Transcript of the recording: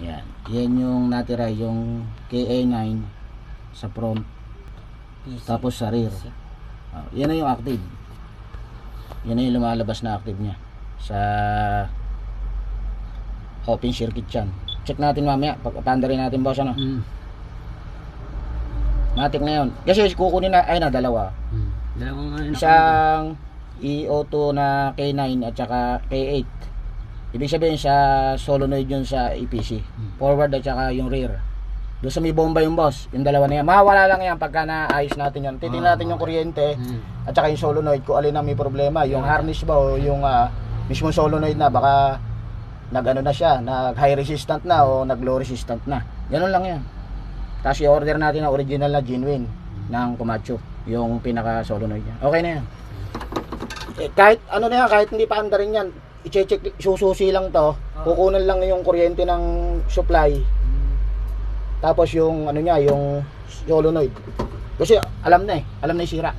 Yan. Yan yung natira, yung KA9 sa front. Tapos sa rear. Yan na yung active. Yan na yung lumalabas na active niya sa open circuit yan. Check natin mamaya. Pagpapanda rin natin, boss, ano? Matik na yun. Kasi kukunin na, ay na, dalawa. Dalawang Isang EO2 na K9 at saka K8. Ibig sabihin sa solenoid yun sa EPC. Forward at saka yung rear. Doon sa may bomba yung boss. Yung dalawa na yan. Mawawala lang yan pagka naayos natin yan. Titingnan natin yung kuryente at saka yung solenoid kung alin ang may problema. Yung harness ba o yung mismo solenoid na baka nag-ano na siya, nag high resistant na o nag low resistant na. Ganun lang yan. Tapos i-order natin ang original na genuine ng Komatsu, yung pinaka solenoid niya. Okay na yan. Kahit ano na yan, kahit hindi pa anda rin yan, i-check, sususi lang to, kukunan lang yung kuryente ng supply. Tapos yung ano niya, yung solenoid. Kasi alam na yung sira.